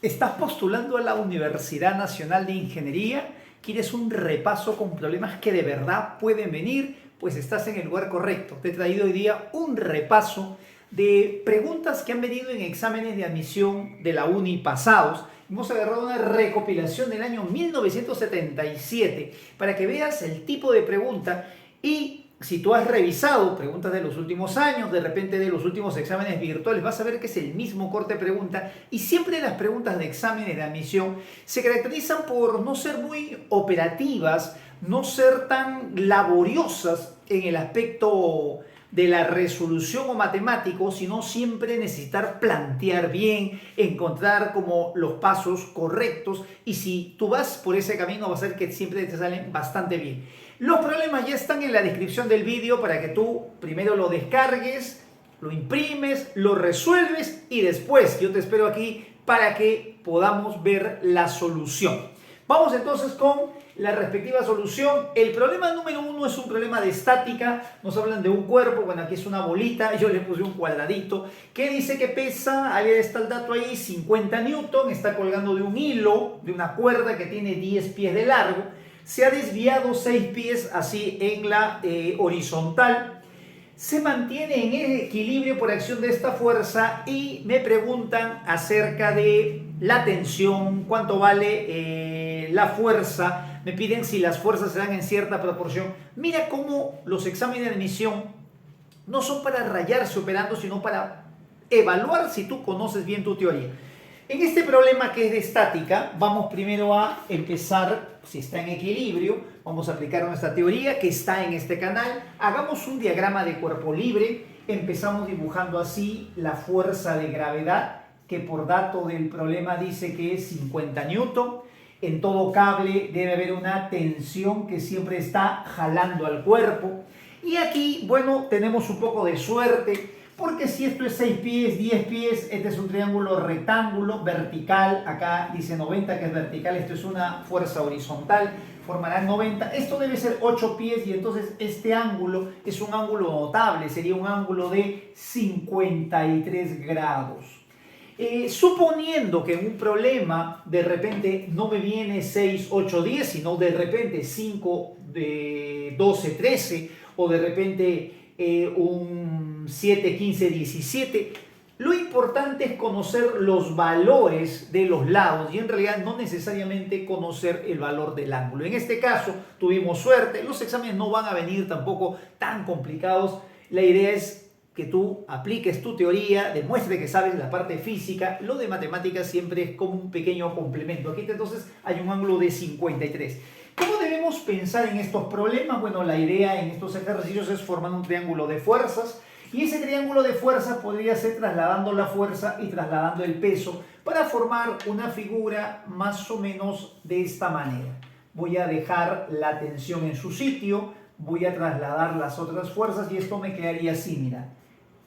¿Estás postulando a la Universidad Nacional de Ingeniería? ¿Quieres un repaso con problemas que de verdad pueden venir? Pues estás en el lugar correcto. Te he traído hoy día un repaso de preguntas que han venido en exámenes de admisión de la uni pasados. Hemos agarrado una recopilación del año 1977 para que veas el tipo de pregunta y si tú has revisado preguntas de los últimos años, de repente de los últimos exámenes virtuales, vas a ver que es el mismo corte de pregunta y siempre las preguntas de exámenes de admisión se caracterizan por no ser muy operativas, no ser tan laboriosas en el aspecto de la resolución o matemático, sino siempre necesitar plantear bien, encontrar como los pasos correctos y si tú vas por ese camino vas a ver que siempre te salen bastante bien. Los problemas ya están en la descripción del vídeo para que tú primero lo descargues, lo imprimes, lo resuelves y después yo te espero aquí para que podamos ver la solución. Vamos entonces con la respectiva solución. El problema número 1 es un problema de estática. Nos hablan de un cuerpo, bueno, aquí es una bolita, yo le puse un cuadradito, que dice que pesa, ahí está el dato ahí, 50 newton, está colgando de un hilo, de una cuerda que tiene 10 pies de largo, se ha desviado 6 pies así en la horizontal, se mantiene en equilibrio por acción de esta fuerza y me preguntan acerca de la tensión, cuánto vale la fuerza, me piden si las fuerzas se dan en cierta proporción. Mira cómo los exámenes de admisión no son para rayarse operando, sino para evaluar si tú conoces bien tu teoría. En este problema que es de estática, vamos primero a empezar, si está en equilibrio, vamos a aplicar nuestra teoría que está en este canal. Hagamos un diagrama de cuerpo libre, empezamos dibujando así la fuerza de gravedad, que por dato del problema dice que es 50 newton. En todo cable debe haber una tensión que siempre está jalando al cuerpo. Y aquí, bueno, tenemos un poco de suerte, porque si esto es 6 pies, 10 pies, este es un triángulo rectángulo, vertical, acá dice 90 que es vertical, esto es una fuerza horizontal, formará 90, esto debe ser 8 pies y entonces este ángulo es un ángulo notable, sería un ángulo de 53 grados. Suponiendo que en un problema de repente no me viene 6, 8, 10, sino de repente 5, 12, 13 o de repente un 7, 15, 17. Lo importante es conocer los valores de los lados y en realidad no necesariamente conocer el valor del ángulo. En este caso tuvimos suerte, los exámenes no van a venir tampoco tan complicados. La idea es que tú apliques tu teoría, demuestre que sabes la parte física, lo de matemáticas siempre es como un pequeño complemento. Aquí entonces hay un ángulo de 53. ¿Cómo debemos pensar en estos problemas? Bueno, la idea en estos ejercicios es formar un triángulo de fuerzas y ese triángulo de fuerzas podría ser trasladando la fuerza y trasladando el peso para formar una figura más o menos de esta manera. Voy a dejar la tensión en su sitio, voy a trasladar las otras fuerzas y esto me quedaría así, mira.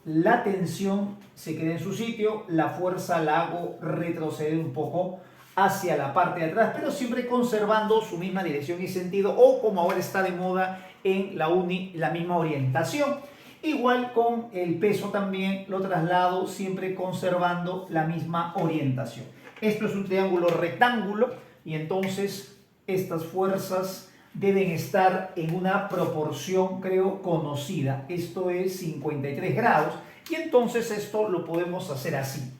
La tensión se queda en su sitio, la fuerza la hago retroceder un poco hacia la parte de atrás, pero siempre conservando su misma dirección y sentido, o como ahora está de moda en la uni, la misma orientación. Igual con el peso también lo traslado siempre conservando la misma orientación. Esto es un triángulo rectángulo y entonces estas fuerzas deben estar en una proporción, creo, conocida. Esto es 53 grados y entonces esto lo podemos hacer así.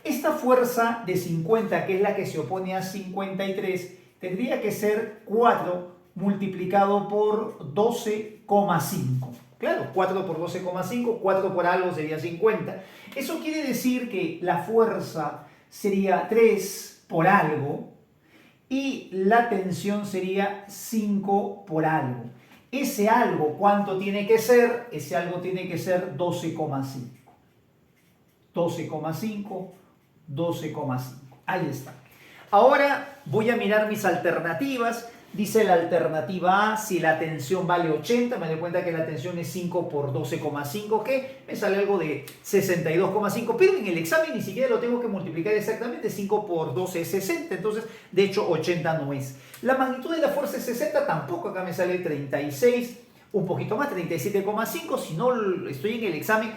Esta fuerza de 50, que es la que se opone a 53, tendría que ser 4 multiplicado por 12,5. Claro, 4 por 12,5, 4 por algo sería 50. Eso quiere decir que la fuerza sería 3 por algo y la tensión sería 5 por algo. Ese algo, ¿cuánto tiene que ser? Ese algo tiene que ser 12,5. 12,5. 12,5. Ahí está. Ahora voy a mirar mis alternativas. Dice la alternativa A, si la tensión vale 80, me doy cuenta que la tensión es 5 por 12,5, que me sale algo de 62,5, pero en el examen ni siquiera lo tengo que multiplicar exactamente, 5 por 12 es 60, entonces de hecho 80 no es. La magnitud de la fuerza es 60, tampoco acá me sale 36, un poquito más, 37,5, si no estoy en el examen,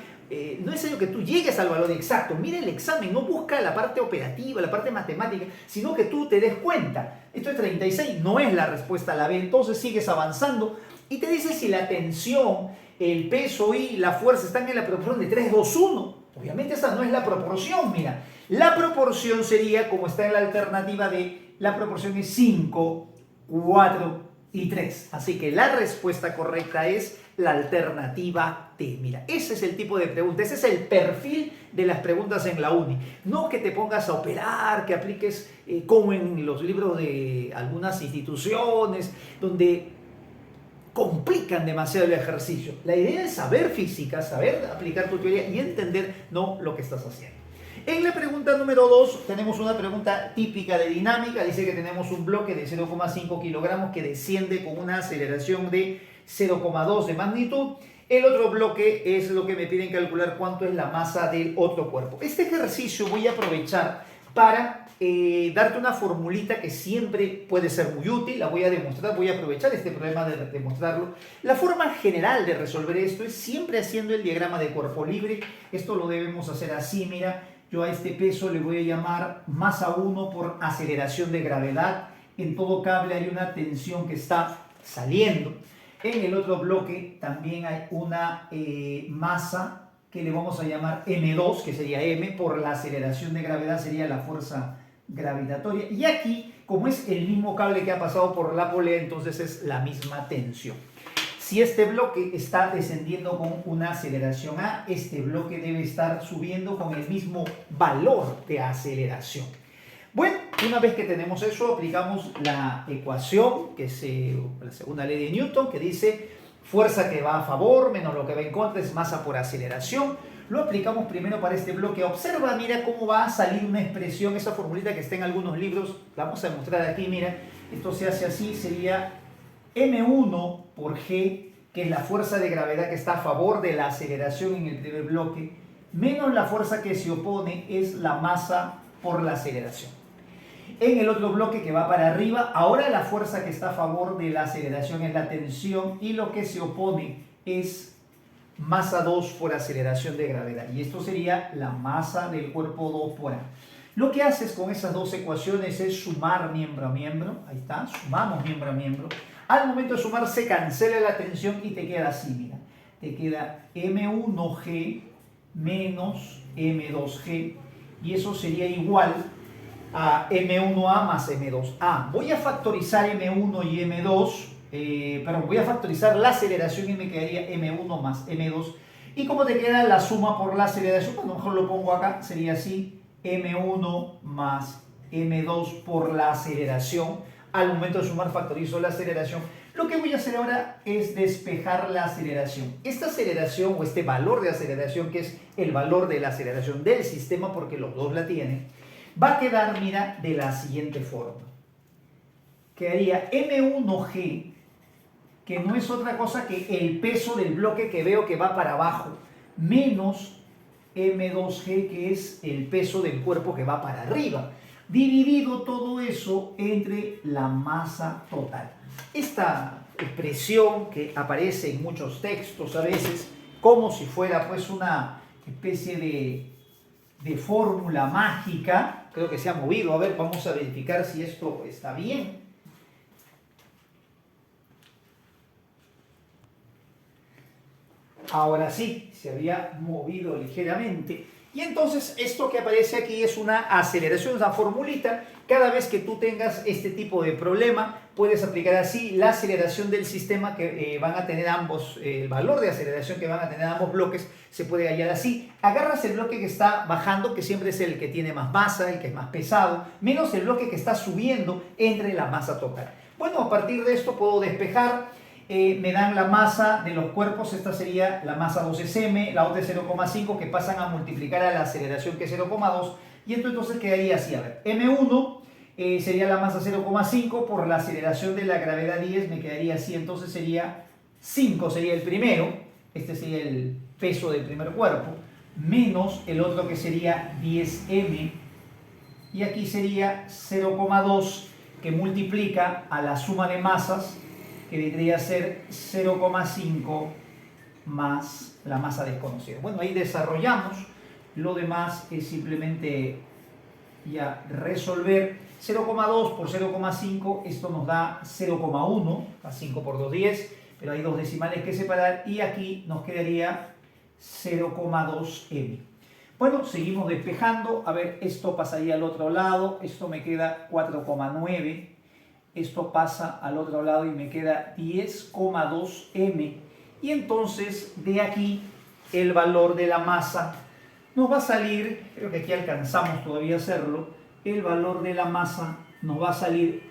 no es necesario que tú llegues al valor exacto. Mira el examen, no busca la parte operativa, la parte matemática, sino que tú te des cuenta. Esto es 36, no es la respuesta a la B. Entonces sigues avanzando y te dice si la tensión, el peso y la fuerza están en la proporción de 3, 2, 1. Obviamente esa no es la proporción, mira. La proporción sería, como está en la alternativa D, la proporción es 5, 4 y 3. Así que la respuesta correcta es la alternativa T. Mira, ese es el tipo de pregunta, ese es el perfil de las preguntas en la uni. No que te pongas a operar, que apliques como en los libros de algunas instituciones, donde complican demasiado el ejercicio. La idea es saber física, saber aplicar tu teoría y entender no lo que estás haciendo. En la pregunta número 2 tenemos una pregunta típica de dinámica. Dice que tenemos un bloque de 0,5 kilogramos que desciende con una aceleración de 0,2 de magnitud. El otro bloque es lo que me piden calcular cuánto es la masa del otro cuerpo. Este ejercicio voy a aprovechar para darte una formulita que siempre puede ser muy útil. La voy a demostrar, voy a aprovechar este problema de demostrarlo. La forma general de resolver esto es siempre haciendo el diagrama de cuerpo libre. Esto lo debemos hacer así, mira. Yo a este peso le voy a llamar masa 1 por aceleración de gravedad. En todo cable hay una tensión que está saliendo. En el otro bloque también hay una masa que le vamos a llamar M2, que sería M, por la aceleración de gravedad sería la fuerza gravitatoria. Y aquí, como es el mismo cable que ha pasado por la polea, entonces es la misma tensión. Si este bloque está descendiendo con una aceleración A, este bloque debe estar subiendo con el mismo valor de aceleración. Bueno, una vez que tenemos eso, aplicamos la ecuación, que es la segunda ley de Newton, que dice fuerza que va a favor menos lo que va en contra es masa por aceleración. Lo aplicamos primero para este bloque. Observa, mira cómo va a salir una expresión, esa formulita que está en algunos libros. La vamos a demostrar aquí, mira. Esto se hace así, sería M1 por G, que es la fuerza de gravedad que está a favor de la aceleración en el primer bloque, menos la fuerza que se opone es la masa por la aceleración. En el otro bloque que va para arriba, ahora la fuerza que está a favor de la aceleración es la tensión y lo que se opone es masa 2 por aceleración de gravedad. Y esto sería la masa del cuerpo 2 por A. Lo que haces con esas dos ecuaciones es sumar miembro a miembro. Ahí está, sumamos miembro a miembro. Al momento de sumar se cancela la tensión y te queda así, mira. Te queda M1G menos M2G y eso sería igual a M1A más M2A. Voy a factorizar M1 y M2, perdón, voy a factorizar la aceleración y me quedaría M1 más M2. Y como te queda la suma por la aceleración, a lo mejor lo pongo acá, sería así, M1 más M2 por la aceleración. Al momento de sumar factorizo la aceleración. Lo que voy a hacer ahora es despejar la aceleración. Esta aceleración o este valor de aceleración, que es el valor de la aceleración del sistema, porque los dos la tienen, va a quedar, mira, de la siguiente forma. Quedaría M1G, que no es otra cosa que el peso del bloque que veo que va para abajo, menos M2G, que es el peso del cuerpo que va para arriba, dividido todo eso entre la masa total. Esta expresión que aparece en muchos textos a veces, como si fuera pues una especie de fórmula mágica, creo que se ha movido. A ver, vamos a verificar si esto está bien. Ahora sí, se había movido ligeramente. Y entonces esto que aparece aquí es una aceleración, una formulita. Cada vez que tú tengas este tipo de problema, puedes aplicar así la aceleración del sistema que van a tener ambos, el valor de aceleración que van a tener ambos bloques, se puede hallar así. Agarras el bloque que está bajando, que siempre es el que tiene más masa, el que es más pesado, menos el bloque que está subiendo entre la masa total. Bueno, a partir de esto puedo despejar. Me dan la masa de los cuerpos, esta sería la masa 2 es m, la otra es 0,5, que pasan a multiplicar a la aceleración que es 0,2, y esto entonces quedaría así, a ver, m1 sería la masa 0,5 por la aceleración de la gravedad 10, me quedaría así, entonces sería 5, sería el primero, este sería el peso del primer cuerpo, menos el otro que sería 10m, y aquí sería 0,2 que multiplica a la suma de masas, que vendría a ser 0,5 más la masa desconocida. Bueno, ahí desarrollamos. Lo demás es simplemente ya resolver. 0,2 por 0,5, esto nos da 0,1, a 5 por 2, 10, pero hay dos decimales que separar y aquí nos quedaría 0,2 m. Bueno, seguimos despejando. A ver, esto pasaría al otro lado, esto me queda 4,9, esto pasa al otro lado y me queda 10,2 m. Y entonces de aquí el valor de la masa nos va a salir, creo que aquí alcanzamos todavía a hacerlo, el valor de la masa nos va a salir,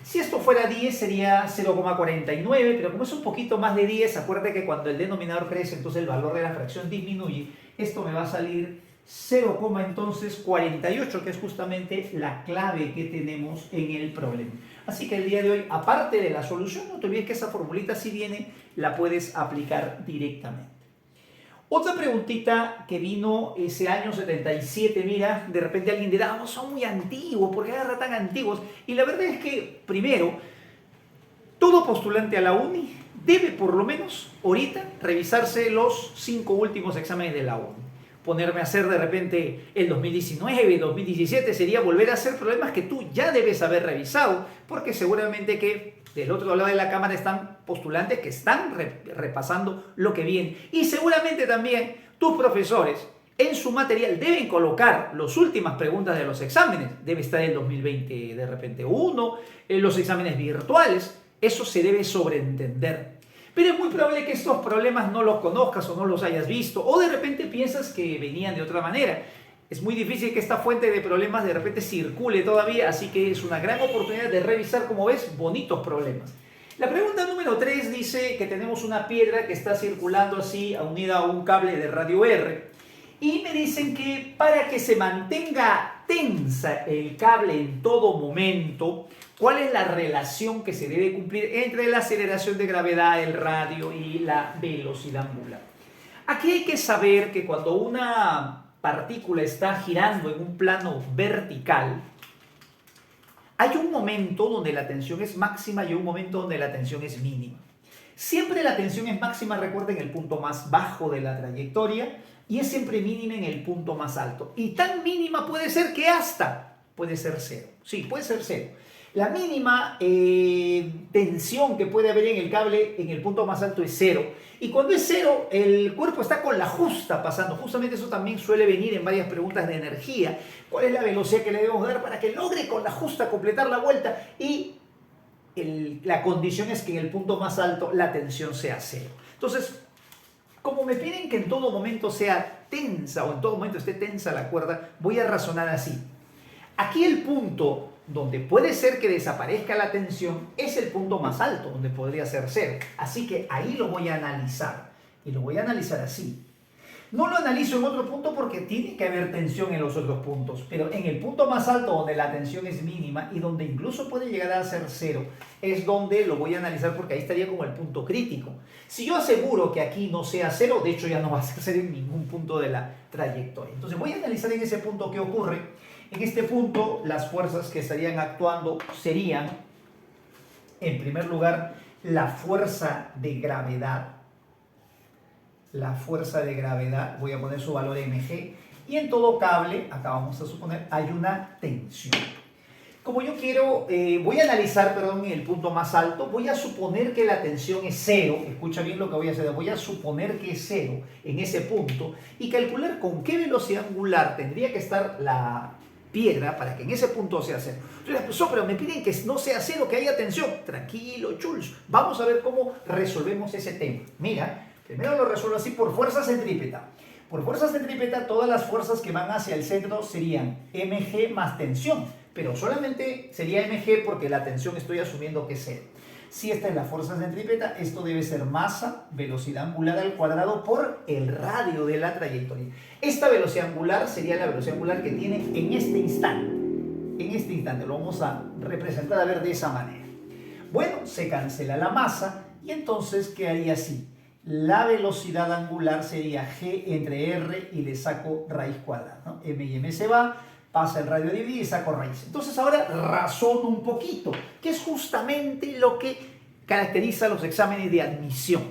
si esto fuera 10 sería 0,49, pero como es un poquito más de 10, acuérdate que cuando el denominador crece, entonces el valor de la fracción disminuye, esto me va a salir 0, entonces 48, que es justamente la clave que tenemos en el problema. Así que el día de hoy, aparte de la solución, no te olvides que esa formulita si viene, la puedes aplicar directamente. Otra preguntita que vino ese año 77, mira, de repente alguien dirá, no, son muy antiguos, ¿por qué agarra tan antiguos? Y la verdad es que, primero, todo postulante a la uni debe por lo menos ahorita revisarse los 5 últimos exámenes de la uni. Ponerme a hacer de repente el 2019, 2017, sería volver a hacer problemas que tú ya debes haber revisado, porque seguramente que del otro lado de la cámara están postulantes que están repasando lo que viene. Y seguramente también tus profesores en su material deben colocar las últimas preguntas de los exámenes. Debe estar el 2020 de repente uno, los exámenes virtuales. Eso se debe sobreentender. Pero es muy probable que estos problemas no los conozcas o no los hayas visto. O de repente piensas que venían de otra manera. Es muy difícil que esta fuente de problemas de repente circule todavía, así que es una gran oportunidad de revisar, como ves, bonitos problemas. La pregunta número 3 dice que tenemos una piedra que está circulando así, unida a un cable de radio R, y me dicen que para que se mantenga tensa el cable en todo momento, ¿cuál es la relación que se debe cumplir entre la aceleración de gravedad, el radio y la velocidad angular? Aquí hay que saber que cuando una partícula está girando en un plano vertical, hay un momento donde la tensión es máxima y un momento donde la tensión es mínima. Siempre la tensión es máxima, recuerden, en el punto más bajo de la trayectoria y es siempre mínima en el punto más alto. Y tan mínima puede ser que hasta puede ser cero. Sí, puede ser cero. La mínima tensión que puede haber en el cable en el punto más alto es cero. Y cuando es cero, el cuerpo está con la justa pasando. Justamente eso también suele venir en varias preguntas de energía. ¿Cuál es la velocidad que le debemos dar para que logre con la justa completar la vuelta? Y la condición es que en el punto más alto la tensión sea cero. Entonces, como me piden que en todo momento sea tensa o en todo momento esté tensa la cuerda, voy a razonar así. Aquí el punto donde puede ser que desaparezca la tensión es el punto más alto, donde podría ser cero. Así que ahí lo voy a analizar. Y lo voy a analizar así. No lo analizo en otro punto porque tiene que haber tensión en los otros puntos. Pero en el punto más alto, donde la tensión es mínima y donde incluso puede llegar a ser cero, es donde lo voy a analizar porque ahí estaría como el punto crítico. Si yo aseguro que aquí no sea cero, de hecho ya no va a ser cero en ningún punto de la trayectoria. Entonces voy a analizar en ese punto qué ocurre. En este punto, las fuerzas que estarían actuando serían, en primer lugar, la fuerza de gravedad. La fuerza de gravedad, voy a poner su valor mg, y en todo cable, acá vamos a suponer, hay una tensión. Como yo quiero, voy a analizar, perdón, en el punto más alto, voy a suponer que la tensión es cero, escucha bien lo que voy a hacer, voy a suponer que es cero en ese punto, y calcular con qué velocidad angular tendría que estar la piedra para que en ese punto sea cero. Entonces, pero me piden que no sea cero, que haya tensión. Tranquilo, chuls. Vamos a ver cómo resolvemos ese tema. Mira, primero lo resuelvo así por fuerza centrípeta. Por fuerza centrípeta, todas las fuerzas que van hacia el centro serían mg más tensión, pero solamente sería mg porque la tensión estoy asumiendo que es cero. Si esta es la fuerza centrípeta, esto debe ser masa, velocidad angular al cuadrado por el radio de la trayectoria. Esta velocidad angular sería la velocidad angular que tiene en este instante. En este instante lo vamos a representar a ver de esa manera. Bueno, se cancela la masa y entonces quedaría así. La velocidad angular sería g entre r y le saco raíz cuadrada, ¿no? M y m se va, pasa el radio a dividir y saco raíz. Entonces ahora razono un poquito, que es justamente lo que caracteriza los exámenes de admisión.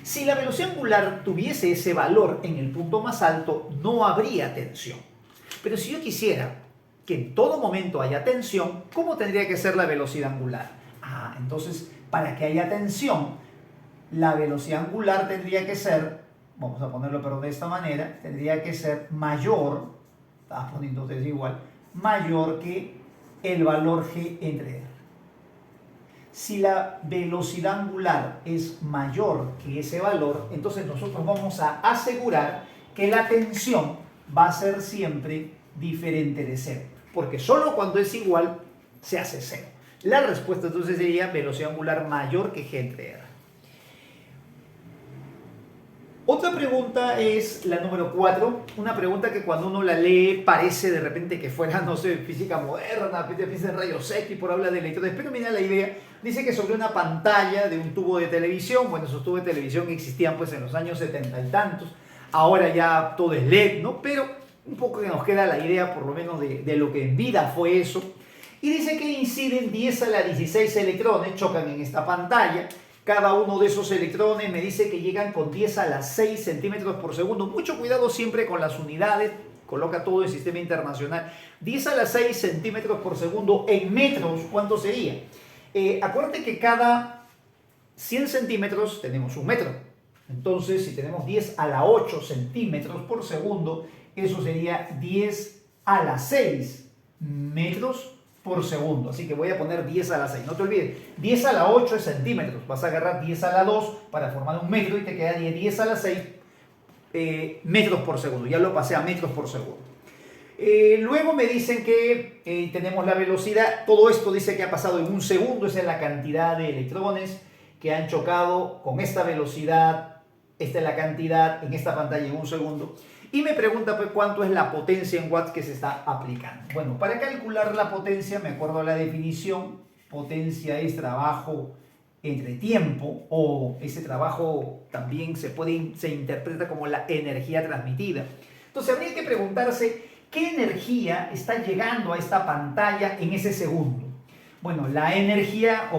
Si la velocidad angular tuviese ese valor en el punto más alto, no habría tensión. Pero si yo quisiera que en todo momento haya tensión, ¿cómo tendría que ser la velocidad angular? Entonces, para que haya tensión, la velocidad angular tendría que ser, vamos a ponerlo pero de esta manera, tendría que ser mayor, estaba poniendo ustedes igual, mayor que el valor G entre R. Si la velocidad angular es mayor que ese valor, entonces nosotros vamos a asegurar que la tensión va a ser siempre diferente de cero, porque solo cuando es igual se hace cero. La respuesta entonces sería velocidad angular mayor que G entre R. Otra pregunta es la número 4, una pregunta que cuando uno la lee parece de repente que fuera, no sé, física moderna, física de rayos X, por hablar de electrones, pero mira la idea, dice que sobre una pantalla de un tubo de televisión, bueno, esos tubos de televisión existían pues en los años 70 y tantos, ahora ya todo es LED, ¿no? Pero un poco que nos queda la idea por lo menos de lo que en vida fue eso, y dice que inciden 10 a la 16 electrones, chocan en esta pantalla. Cada uno de esos electrones me dice que llegan con 10 a la 6 centímetros por segundo. Mucho cuidado siempre con las unidades. Coloca todo el sistema internacional. 10 a la 6 centímetros por segundo en metros, ¿cuánto sería? Acuérdate que cada 100 centímetros tenemos un metro. Entonces, si tenemos 10 a la 8 centímetros por segundo, eso sería 10 a la 6 metros por segundo. Así que voy a poner 10 a la 6. No te olvides, 10 a la 8 es centímetros. Vas a agarrar 10 a la 2 para formar un metro y te queda 10 a la 6 metros por segundo. Ya lo pasé a metros por segundo. Luego me dicen que tenemos la velocidad. Todo esto dice que ha pasado en un segundo. Esa es la cantidad de electrones que han chocado con esta velocidad. Esta es la cantidad en esta pantalla en un segundo. Y me pregunta pues cuánto es la potencia en watts que se está aplicando. Bueno, para calcular la potencia, me acuerdo de la definición, potencia es trabajo entre tiempo, o ese trabajo también se interpreta como la energía transmitida. Entonces habría que preguntarse qué energía está llegando a esta pantalla en ese segundo. Bueno, la energía,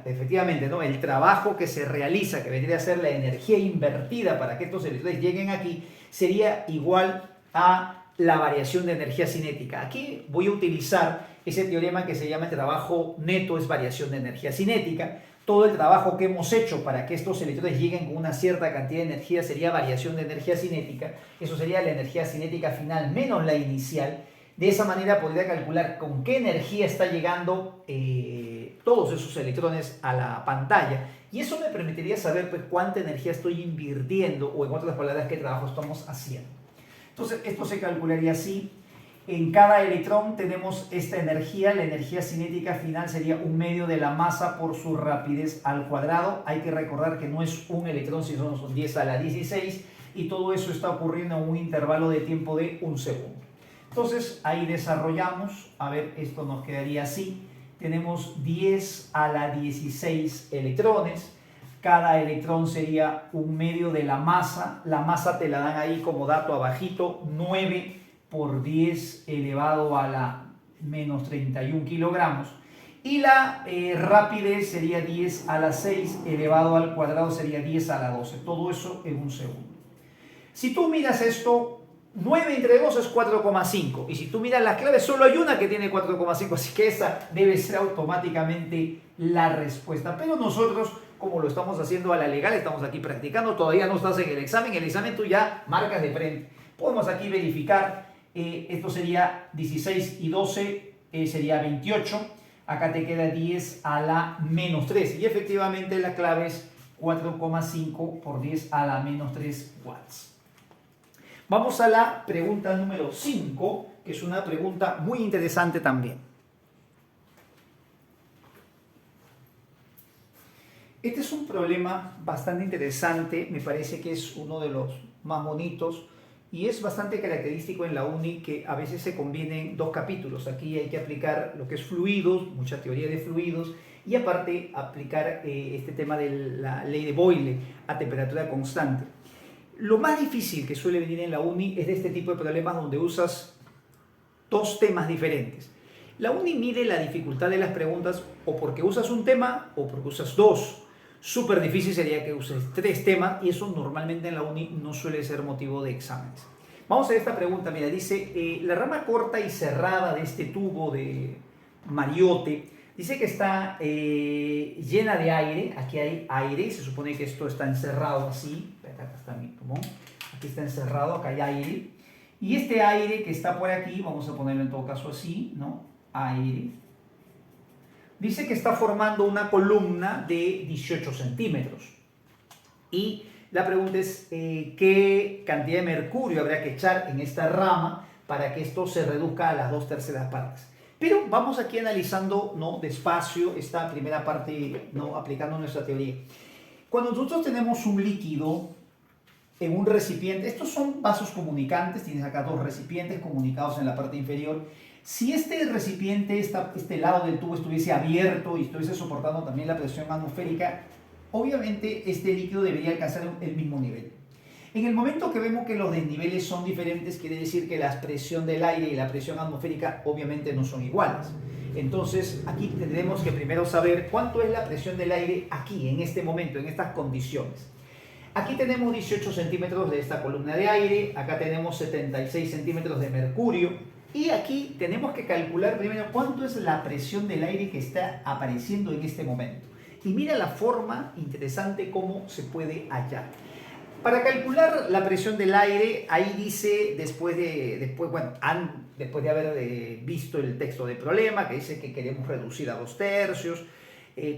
efectivamente, ¿no? El trabajo que se realiza, que vendría a ser la energía invertida para que estos electrones lleguen aquí, sería igual a la variación de energía cinética. Aquí voy a utilizar ese teorema que se llama trabajo neto es variación de energía cinética. Todo el trabajo que hemos hecho para que estos electrones lleguen con una cierta cantidad de energía sería variación de energía cinética. Eso sería la energía cinética final menos la inicial. De esa manera podría calcular con qué energía está llegando todos esos electrones a la pantalla. Y eso me permitiría saber pues, cuánta energía estoy invirtiendo o en otras palabras qué trabajo estamos haciendo. Entonces esto se calcularía así. En cada electrón tenemos esta energía. La energía cinética final sería un medio de la masa por su rapidez al cuadrado. Hay que recordar que no es un electrón, sino son 10 a la 16. Y todo eso está ocurriendo en un intervalo de tiempo de un segundo. Entonces ahí desarrollamos, a ver, esto nos quedaría así, tenemos 10 a la 16 electrones, cada electrón sería un medio de la masa te la dan ahí como dato abajito, 9 por 10 elevado a la menos 31 kilogramos, y la rapidez sería 10 a la 6 elevado al cuadrado sería 10 a la 12, todo eso en un segundo. Si tú miras esto, 9 entre 2 es 4,5. Y si tú miras las claves, solo hay una que tiene 4,5. Así que esa debe ser automáticamente la respuesta. Pero nosotros, como lo estamos haciendo a la legal, estamos aquí practicando. Todavía no estás en el examen. En el examen tú ya marcas de frente. Podemos aquí verificar. Esto sería 16 y 12, sería 28. Acá te queda 10 a la menos 3. Y efectivamente la clave es 4,5 por 10 a la menos 3 watts. Vamos a la pregunta número 5, que es una pregunta muy interesante también. Este es un problema bastante interesante, me parece que es uno de los más bonitos y es bastante característico en la uni que a veces se combinen dos capítulos. Aquí hay que aplicar lo que es fluidos, mucha teoría de fluidos y aparte aplicar este tema de la ley de Boyle a temperatura constante. Lo más difícil que suele venir en la uni es de este tipo de problemas donde usas dos temas diferentes. La uni mide la dificultad de las preguntas o porque usas un tema o porque usas dos. Súper difícil sería que uses 3 temas y eso normalmente en la uni no suele ser motivo de exámenes. Vamos a ver esta pregunta, mira, dice, la rama corta y cerrada de este tubo de Mariotte, dice que está llena de aire, aquí hay aire, se supone que esto está encerrado así, acá está mi pulmón, aquí está encerrado, acá hay aire, y este aire que está por aquí, vamos a ponerlo en todo caso así, ¿no? Aire. Dice que está formando una columna de 18 centímetros. Y la pregunta es, ¿qué cantidad de mercurio habrá que echar en esta rama para que esto se reduzca a las 2/3 partes? Pero vamos aquí analizando, ¿no?, despacio esta primera parte, ¿no?, aplicando nuestra teoría. Cuando nosotros tenemos un líquido en un recipiente, estos son vasos comunicantes, tienes acá 2 recipientes comunicados en la parte inferior. Si este recipiente, este lado del tubo estuviese abierto y estuviese soportando también la presión atmosférica, obviamente este líquido debería alcanzar el mismo nivel. En el momento que vemos que los desniveles son diferentes, quiere decir que la presión del aire y la presión atmosférica obviamente no son iguales. Entonces aquí tendremos que primero saber cuánto es la presión del aire aquí, en este momento, en estas condiciones. Aquí tenemos 18 centímetros de esta columna de aire, acá tenemos 76 centímetros de mercurio y aquí tenemos que calcular primero cuánto es la presión del aire que está apareciendo en este momento. Y mira la forma interesante cómo se puede hallar. Para calcular la presión del aire, ahí dice, después de haber visto el texto del problema, que dice que queremos reducir a 2/3,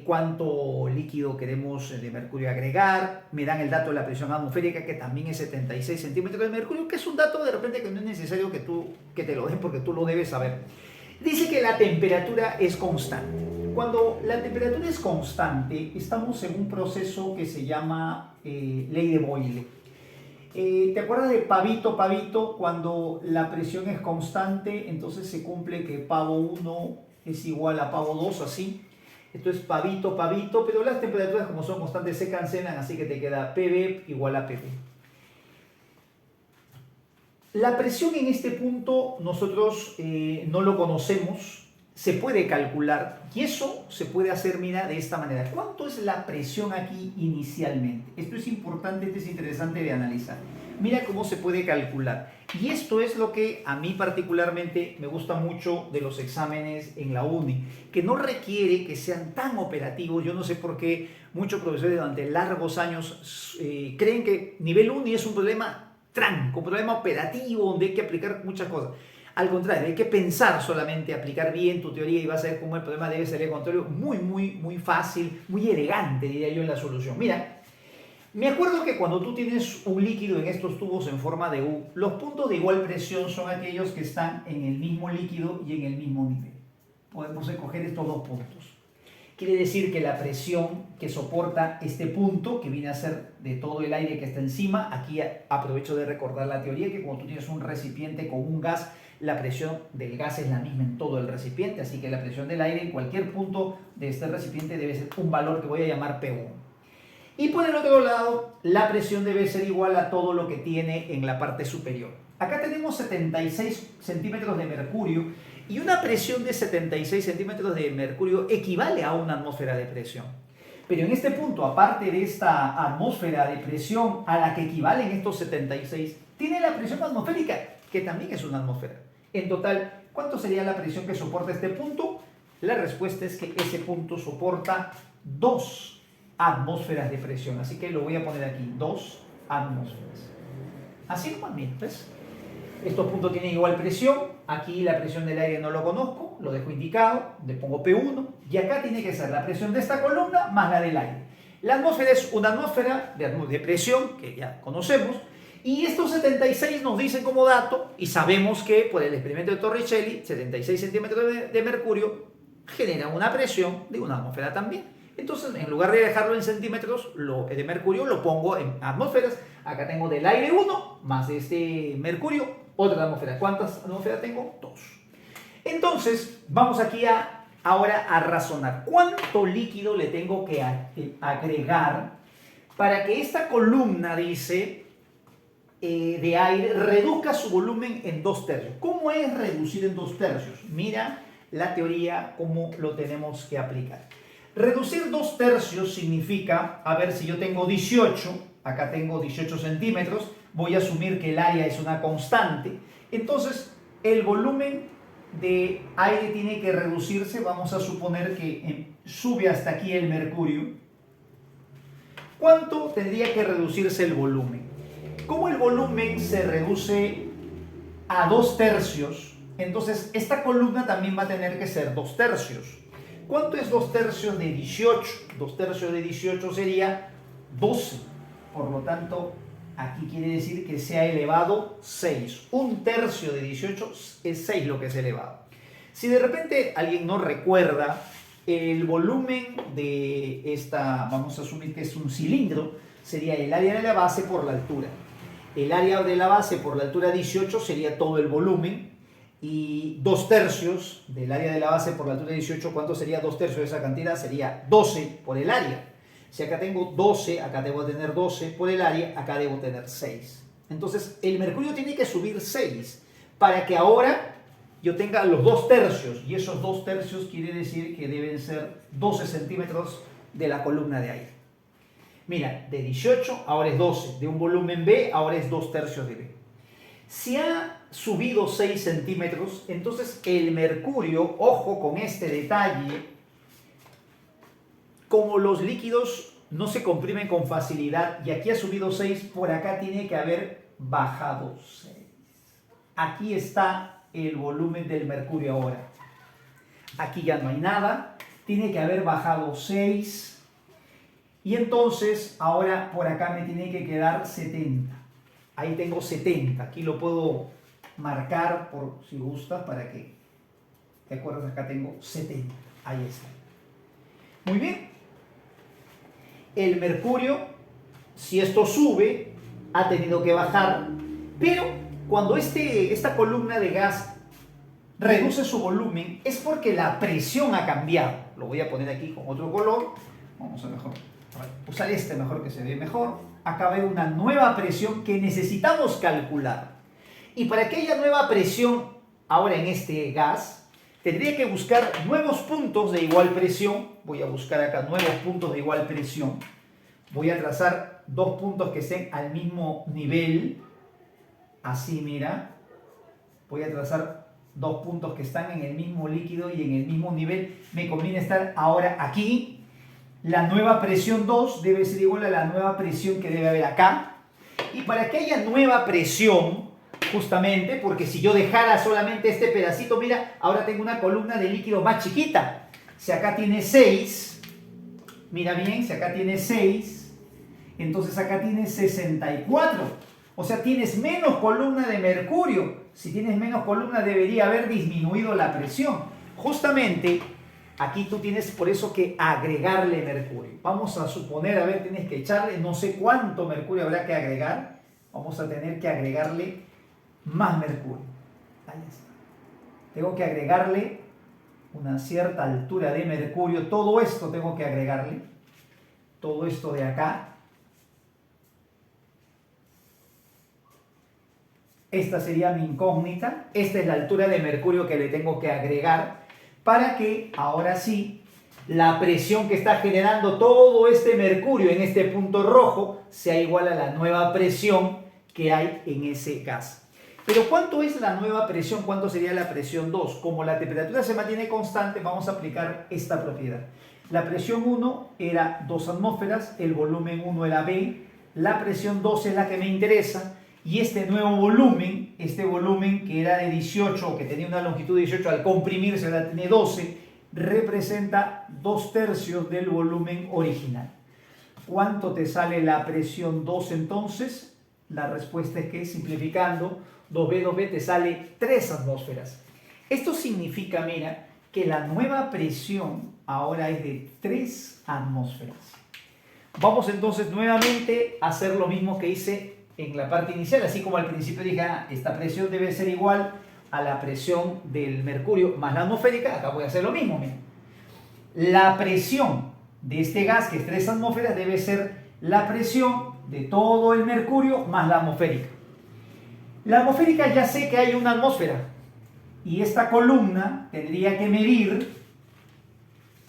cuánto líquido queremos de mercurio agregar, me dan el dato de la presión atmosférica, que también es 76 centímetros de mercurio, que es un dato de repente que no es necesario que te lo den porque tú lo debes saber. Dice que la temperatura es constante. Cuando la temperatura es constante, estamos en un proceso que se llama ley de Boyle. ¿Te acuerdas de pavito, pavito? Cuando la presión es constante, entonces se cumple que pavo 1 es igual a pavo 2, así. Esto es pavito, pavito, pero las temperaturas como son constantes se cancelan, así que te queda PB igual a PB. La presión en este punto nosotros no lo conocemos, se puede calcular y eso se puede hacer, mira, de esta manera. ¿Cuánto es la presión aquí inicialmente? Esto es importante, esto es interesante de analizar. Mira cómo se puede calcular. Y esto es lo que a mí particularmente me gusta mucho de los exámenes en la uni, que no requiere que sean tan operativos. Yo no sé por qué muchos profesores durante largos años creen que nivel uni es un problema un problema operativo donde hay que aplicar muchas cosas. Al contrario, hay que pensar solamente, aplicar bien tu teoría y vas a ver cómo el problema debe ser, al contrario, muy fácil, muy elegante, diría yo, en la solución. Mira, me acuerdo que cuando tú tienes un líquido en estos tubos en forma de U, los puntos de igual presión son aquellos que están en el mismo líquido y en el mismo nivel. Podemos escoger estos 2 puntos. Quiere decir que la presión que soporta este punto, que viene a ser de todo el aire que está encima, aquí aprovecho de recordar la teoría que cuando tú tienes un recipiente con un gas, la presión del gas es la misma en todo el recipiente, así que la presión del aire en cualquier punto de este recipiente debe ser un valor que voy a llamar P1. Y por el otro lado, la presión debe ser igual a todo lo que tiene en la parte superior. Acá tenemos 76 centímetros de mercurio y una presión de 76 centímetros de mercurio equivale a una atmósfera de presión. Pero en este punto, aparte de esta atmósfera de presión a la que equivalen estos 76, tiene la presión atmosférica, que también es una atmósfera. En total, ¿cuánto sería la presión que soporta este punto? La respuesta es que ese punto soporta 2 atmósferas de presión. Así que lo voy a poner aquí, 2 atmósferas. Así nomás, mira, ¿ves? Estos puntos tienen igual presión, aquí la presión del aire no lo conozco, lo dejo indicado, le pongo P1, y acá tiene que ser la presión de esta columna más la del aire. La atmósfera es una atmósfera de presión, que ya conocemos, y estos 76 nos dicen como dato, y sabemos que por el experimento de Torricelli, 76 centímetros de mercurio genera una presión de una atmósfera también. Entonces, en lugar de dejarlo en centímetros de mercurio, lo pongo en atmósferas. Acá tengo del aire 1, más de este mercurio, otra atmósfera. ¿Cuántas atmósferas tengo? 2. Entonces, vamos aquí ahora a razonar. ¿Cuánto líquido le tengo que agregar para que esta columna, dice, de aire reduzca su volumen en 2/3? ¿Cómo es reducir en 2/3? Mira la teoría, cómo lo tenemos que aplicar. Reducir 2/3 significa, a ver si yo tengo 18, acá tengo 18 centímetros, voy a asumir que el área es una constante, entonces el volumen de aire tiene que reducirse, vamos a suponer que sube hasta aquí el mercurio. ¿Cuánto tendría que reducirse el volumen? Como el volumen se reduce a 2/3, entonces esta columna también va a tener que ser 2/3. ¿Cuánto es 2/3 de 18? 2/3 de 18 sería 12. Por lo tanto, aquí quiere decir que se ha elevado 6. 1/3 de 18 es 6 lo que es elevado. Si de repente alguien no recuerda, el volumen de esta, vamos a asumir que es un cilindro, sería el área de la base por la altura. El área de la base por la altura 18 sería todo el volumen. Y 2/3 del área de la base por la altura 18, ¿cuánto sería 2/3 de esa cantidad? Sería 12 por el área. Si acá tengo 12, acá debo tener 12 por el área, acá debo tener 6. Entonces, el mercurio tiene que subir 6 para que ahora yo tenga los 2/3. Y esos 2/3 quiere decir que deben ser 12 centímetros de la columna de aire. Mira, de 18 ahora es 12. De un volumen B ahora es 2/3 de B. Si ha subido 6 centímetros, entonces el mercurio, ojo con este detalle, como los líquidos no se comprimen con facilidad y aquí ha subido 6, por acá tiene que haber bajado 6. Aquí está el volumen del mercurio ahora. Aquí ya no hay nada, tiene que haber bajado 6 y entonces ahora por acá me tiene que quedar 70. Ahí tengo 70, aquí lo puedo marcar por si gusta para que te acuerdas, acá tengo 70, ahí está. Muy bien, el mercurio, si esto sube, ha tenido que bajar, pero cuando esta columna de gas reduce su volumen es porque la presión ha cambiado. Lo voy a poner aquí con otro color, vamos a usar este mejor que se ve mejor. Acá va a haber una nueva presión que necesitamos calcular. Y para que haya nueva presión ahora en este gas, tendría que buscar nuevos puntos de igual presión. Voy a buscar acá nuevos puntos de igual presión. Voy a trazar dos puntos que estén al mismo nivel. Así, mira. Voy a trazar dos puntos que están en el mismo líquido y en el mismo nivel. Me conviene estar ahora aquí. La nueva presión 2 debe ser igual a la nueva presión que debe haber acá. Y para que haya nueva presión, justamente, porque si yo dejara solamente este pedacito, mira, ahora tengo una columna de líquido más chiquita. Si acá tiene 6, mira bien, si acá tiene 6, entonces acá tiene 64. O sea, tienes menos columna de mercurio. Si tienes menos columna, debería haber disminuido la presión. Justamente, aquí tú tienes por eso que agregarle mercurio. Vamos a suponer, a ver, tienes que echarle, no sé cuánto mercurio habrá que agregar. Vamos a tener que agregarle más mercurio. Ahí está. Tengo que agregarle una cierta altura de mercurio. Todo esto tengo que agregarle. Todo esto de acá. Esta sería mi incógnita. Esta es la altura de mercurio que le tengo que agregar para que ahora sí la presión que está generando todo este mercurio en este punto rojo sea igual a la nueva presión que hay en ese gas. Pero ¿cuánto es la nueva presión? ¿Cuánto sería la presión 2? Como la temperatura se mantiene constante, vamos a aplicar esta propiedad. La presión 1 era 2 atmósferas, el volumen 1 era B, la presión 2 es la que me interesa, y este nuevo volumen, este volumen que era de 18, que tenía una longitud de 18, al comprimirse ahora tiene 12, representa 2/3 del volumen original. ¿Cuánto te sale la presión 2 entonces? La respuesta es que, simplificando, 2B te sale 3 atmósferas. Esto significa, mira, que la nueva presión ahora es de 3 atmósferas. Vamos entonces nuevamente a hacer lo mismo que hice en la parte inicial, así como al principio dije, esta presión debe ser igual a la presión del mercurio más la atmosférica. Acá voy a hacer lo mismo, mira. La presión de este gas, que es 3 atmósferas, debe ser la presión de todo el mercurio más la atmosférica. La atmosférica ya sé que hay una atmósfera y esta columna tendría que medir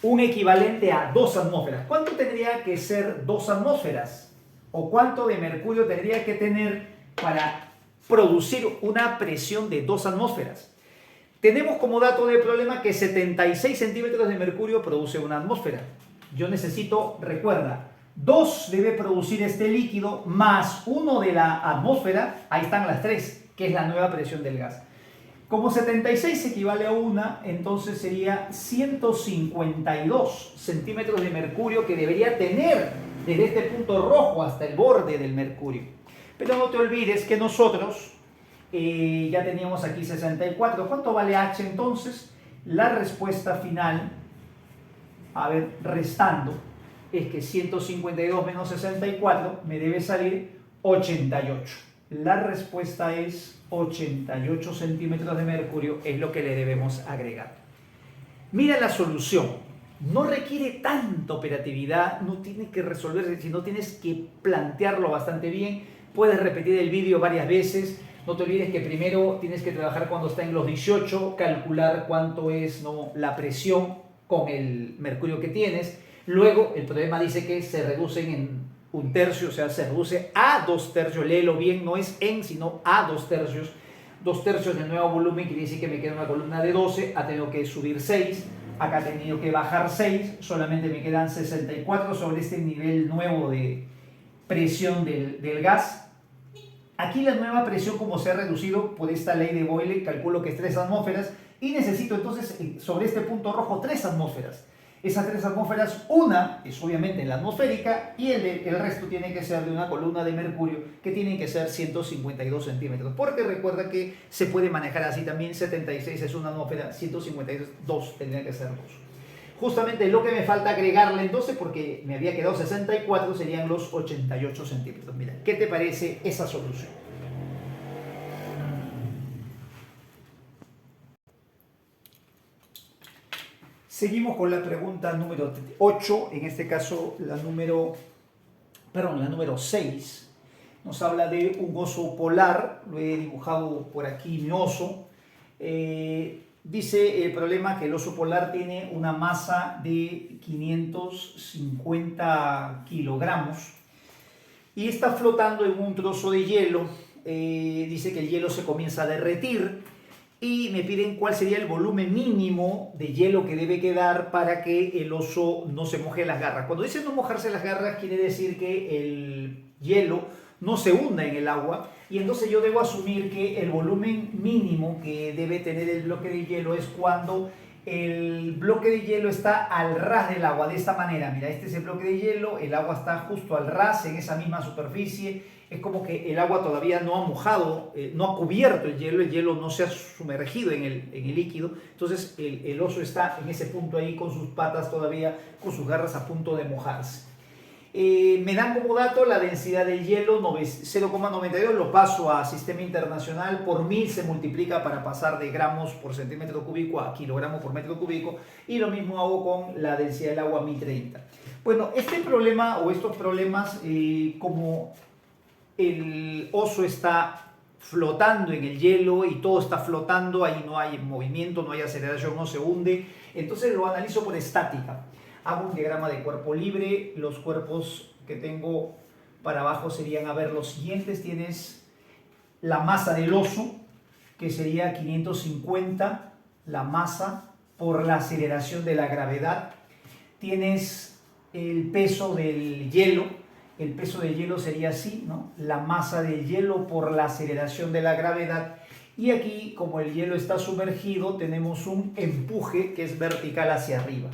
un equivalente a 2 atmósferas. ¿Cuánto tendría que ser 2 atmósferas? ¿O cuánto de mercurio tendría que tener para producir una presión de 2 atmósferas? Tenemos como dato del problema que 76 centímetros de mercurio produce una atmósfera. Yo necesito, recuerda, 2 debe producir este líquido más 1 de la atmósfera, ahí están las 3, que es la nueva presión del gas. Como 76 equivale a 1, entonces sería 152 centímetros de mercurio que debería tener desde este punto rojo hasta el borde del mercurio. Pero no te olvides que nosotros ya teníamos aquí 64. ¿Cuánto vale H entonces? La respuesta final, a ver, restando, es que 152 menos 64 me debe salir 88. La respuesta es 88 centímetros de mercurio, es lo que le debemos agregar. Mira la solución. No requiere tanta operatividad, no tienes que resolver, sino tienes que plantearlo bastante bien. Puedes repetir el vídeo varias veces. No te olvides que primero tienes que trabajar cuando está en los 18, calcular cuánto es, ¿no?, la presión con el mercurio que tienes. Luego el problema dice que se reducen en 1/3, o sea, se reduce a 2/3. Léelo bien, no es en, sino a 2/3. 2/3 del nuevo volumen quiere decir que me queda una columna de 12, ha tenido que subir 6, acá ha tenido que bajar 6, solamente me quedan 64 sobre este nivel nuevo de presión del gas. Aquí la nueva presión, como se ha reducido por esta ley de Boyle, calculo que es 3 atmósferas y necesito entonces sobre este punto rojo 3 atmósferas. Esas 3 atmósferas, una es obviamente la atmosférica y el resto tiene que ser de una columna de mercurio que tienen que ser 152 centímetros. Porque recuerda que se puede manejar así también, 76 es una atmósfera, 152 tendría que ser 2. Justamente lo que me falta agregarle entonces, porque me había quedado 64, serían los 88 centímetros. Mira, ¿qué te parece esa solución? Seguimos con la pregunta número 8, en este caso la número 6. Nos habla de un oso polar, lo he dibujado por aquí mi oso. Dice el problema que el oso polar tiene una masa de 550 kilogramos y está flotando en un trozo de hielo. Dice que el hielo se comienza a derretir y me piden cuál sería el volumen mínimo de hielo que debe quedar para que el oso no se moje las garras. Cuando dice no mojarse las garras, quiere decir que el hielo no se hunda en el agua, y entonces yo debo asumir que el volumen mínimo que debe tener el bloque de hielo es cuando el bloque de hielo está al ras del agua, de esta manera. Mira, este es el bloque de hielo, el agua está justo al ras, en esa misma superficie. Es como que el agua todavía no ha mojado, no ha cubierto el hielo no se ha sumergido en el líquido. Entonces el oso está en ese punto ahí con sus patas todavía, con sus garras a punto de mojarse. Me dan como dato la densidad del hielo, 0,92, lo paso a sistema internacional, por 1000 se multiplica para pasar de gramos por centímetro cúbico a kilogramos por metro cúbico, y lo mismo hago con la densidad del agua, 1030. Bueno, este problema o estos problemas, como el oso está flotando en el hielo y todo está flotando, ahí no hay movimiento, no hay aceleración, no se hunde, entonces lo analizo por estática. Hago un diagrama de cuerpo libre, los cuerpos que tengo para abajo serían, a ver, los siguientes. Tienes la masa del oso, que sería 550, la masa por la aceleración de la gravedad. Tienes el peso del hielo, el peso del hielo sería así, ¿no? La masa del hielo por la aceleración de la gravedad. Y aquí, como el hielo está sumergido, tenemos un empuje que es vertical hacia arriba.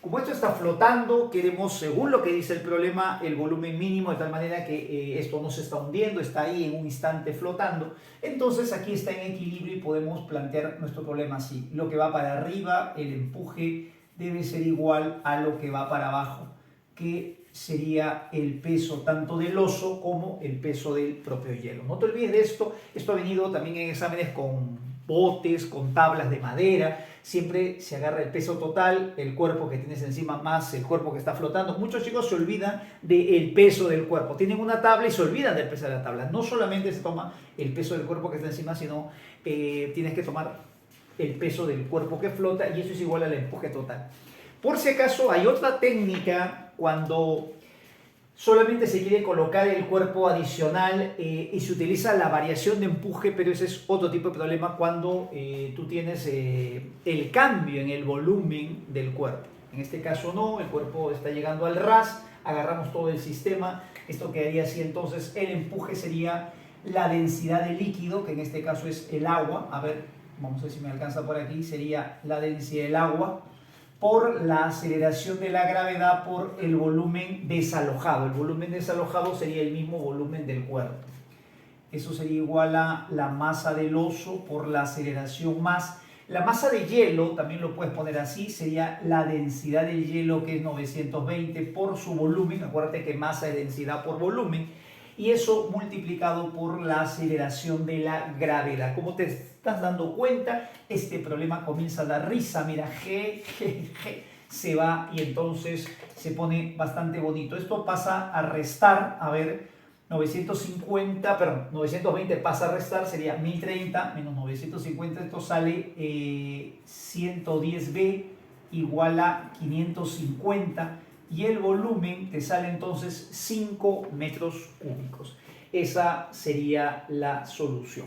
Como esto está flotando, queremos, según lo que dice el problema, el volumen mínimo, de tal manera que esto no se está hundiendo, está ahí en un instante flotando. Entonces aquí está en equilibrio y podemos plantear nuestro problema así. Lo que va para arriba, el empuje, debe ser igual a lo que va para abajo, que sería el peso tanto del oso como el peso del propio hielo. No te olvides de esto. Esto ha venido también en exámenes con botes, con tablas de madera. Siempre se agarra el peso total, el cuerpo que tienes encima más el cuerpo que está flotando. Muchos chicos se olvidan del peso del cuerpo. Tienen una tabla y se olvidan del peso de la tabla. No solamente se toma el peso del cuerpo que está encima, sino tienes que tomar el peso del cuerpo que flota, y eso es igual al empuje total. Por si acaso, hay otra técnica cuando solamente se quiere colocar el cuerpo adicional y se utiliza la variación de empuje, pero ese es otro tipo de problema cuando tú tienes el cambio en el volumen del cuerpo. En este caso no, el cuerpo está llegando al ras, agarramos todo el sistema, esto quedaría así, entonces el empuje sería la densidad de líquido, que en este caso es el agua. A ver, vamos a ver si me alcanza por aquí, sería la densidad del agua por la aceleración de la gravedad por el volumen desalojado. El volumen desalojado sería el mismo volumen del cuerpo. Eso sería igual a la masa del oso por la aceleración más. La masa de hielo, también lo puedes poner así, sería la densidad del hielo, que es 920 por su volumen. Acuérdate que masa es densidad por volumen. Y eso multiplicado por la aceleración de la gravedad. Como te estás dando cuenta, este problema comienza a dar risa. Mira, G, se va y entonces se pone bastante bonito. Esto pasa a restar, a ver, 920 pasa a restar, sería 1030 menos 950, esto sale 110B igual a 550 y el volumen te sale entonces 5 metros cúbicos. Esa sería la solución.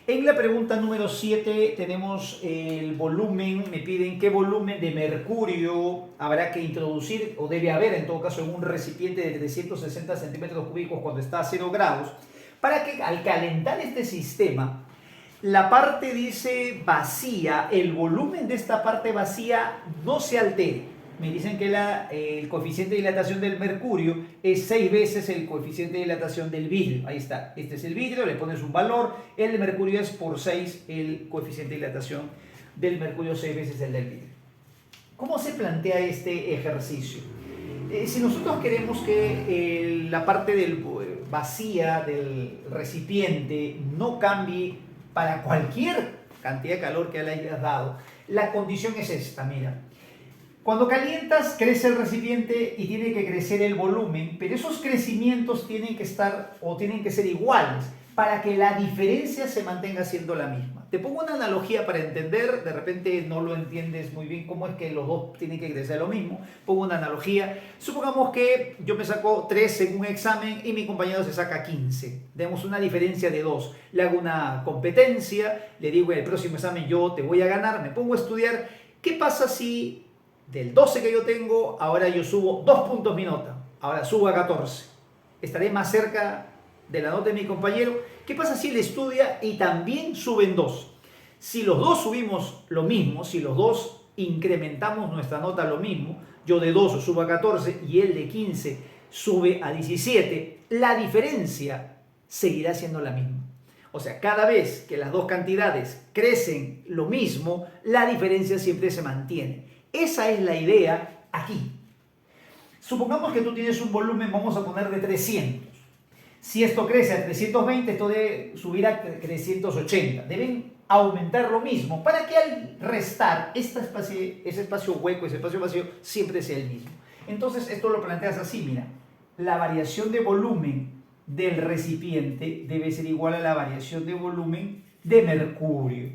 En la pregunta número 7 tenemos el volumen, me piden qué volumen de mercurio habrá que introducir o debe haber en todo caso en un recipiente de 360 centímetros cúbicos cuando está a 0 grados, para que al calentar este sistema, la parte dice vacía, el volumen de esta parte vacía no se altere. Me dicen que el coeficiente de dilatación del mercurio es 6 veces el coeficiente de dilatación del vidrio. Ahí está, este es el vidrio, le pones un valor, el de mercurio es por 6 el coeficiente de dilatación del mercurio, 6 veces el del vidrio. ¿Cómo se plantea este ejercicio? Si nosotros queremos que la parte vacía del recipiente no cambie para cualquier cantidad de calor que le hayas dado, la condición es esta, mira. Cuando calientas, crece el recipiente y tiene que crecer el volumen, pero esos crecimientos tienen que estar o tienen que ser iguales para que la diferencia se mantenga siendo la misma. Te pongo una analogía para entender, de repente no lo entiendes muy bien cómo es que los dos tienen que crecer lo mismo. Pongo una analogía. Supongamos que yo me saco 3 en un examen y mi compañero se saca 15. Tenemos una diferencia de 2. Le hago una competencia, le digo en el próximo examen yo te voy a ganar, me pongo a estudiar. ¿Qué pasa si del 12 que yo tengo, ahora yo subo 2 puntos mi nota, ahora subo a 14? Estaré más cerca de la nota de mi compañero. ¿Qué pasa si él estudia y también suben 2? Si los dos subimos lo mismo, si los dos incrementamos nuestra nota lo mismo, yo de 2 subo a 14 y él de 15 sube a 17, la diferencia seguirá siendo la misma. O sea, cada vez que las dos cantidades crecen lo mismo, la diferencia siempre se mantiene. Esa es la idea aquí. Supongamos que tú tienes un volumen, vamos a poner de 300. Si esto crece a 320, esto debe subir a 380. Deben aumentar lo mismo para que al restar ese espacio hueco, ese espacio vacío, siempre sea el mismo. Entonces esto lo planteas así, mira. La variación de volumen del recipiente debe ser igual a la variación de volumen de mercurio.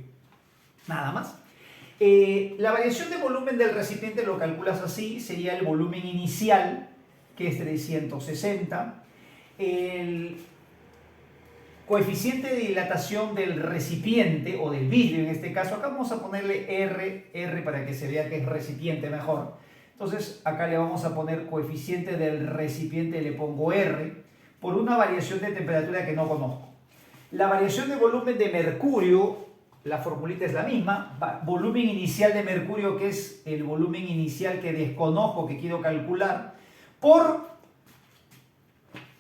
Nada más. La variación de volumen del recipiente lo calculas así, sería el volumen inicial, que es 360, el coeficiente de dilatación del recipiente, o del vidrio en este caso, acá vamos a ponerle R para que se vea que es recipiente mejor. Entonces acá le vamos a poner coeficiente del recipiente, le pongo R, por una variación de temperatura que no conozco. La variación de volumen de mercurio, la formulita es la misma, volumen inicial de mercurio, que es el volumen inicial que desconozco, que quiero calcular, por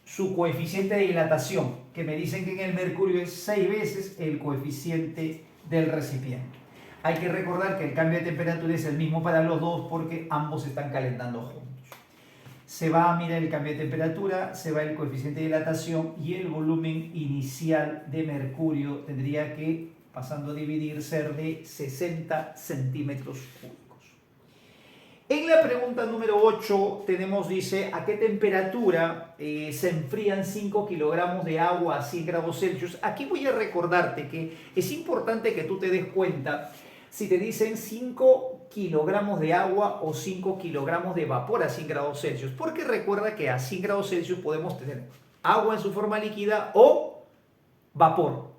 su coeficiente de dilatación, que me dicen que en el mercurio es 6 veces el coeficiente del recipiente. Hay que recordar que el cambio de temperatura es el mismo para los dos porque ambos están calentando juntos. Se va a mirar el cambio de temperatura, se va el coeficiente de dilatación y el volumen inicial de mercurio tendría que, pasando a dividir, ser de 60 centímetros cúbicos. En la pregunta número 8 tenemos, dice, ¿a qué temperatura se enfrían 5 kilogramos de agua a 100 grados Celsius? Aquí voy a recordarte que es importante que tú te des cuenta, si te dicen 5 kilogramos de agua o 5 kilogramos de vapor a 100 grados Celsius, porque recuerda que a 100 grados Celsius podemos tener agua en su forma líquida o vapor.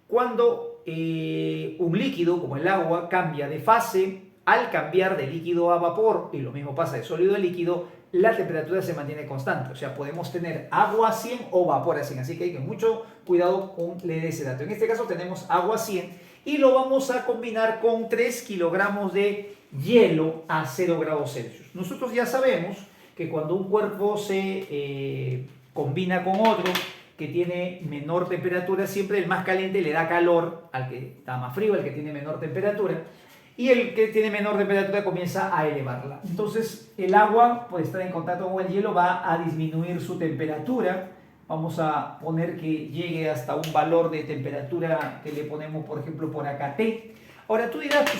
Cuando un líquido como el agua cambia de fase, al cambiar de líquido a vapor, y lo mismo pasa de sólido a líquido, la temperatura se mantiene constante. O sea, podemos tener agua a 100 o vapor a 100. Así que hay que tener mucho cuidado con leer ese dato. En este caso tenemos agua a 100 y lo vamos a combinar con 3 kilogramos de hielo a 0 grados Celsius. Nosotros ya sabemos que cuando un cuerpo se combina con otro que tiene menor temperatura, siempre el más caliente le da calor al que está más frío, al que tiene menor temperatura. Y el que tiene menor temperatura comienza a elevarla. Entonces el agua, por estar en contacto con el hielo, va a disminuir su temperatura. Vamos a poner que llegue hasta un valor de temperatura que le ponemos, por ejemplo, por acá T. Ahora tú dirás,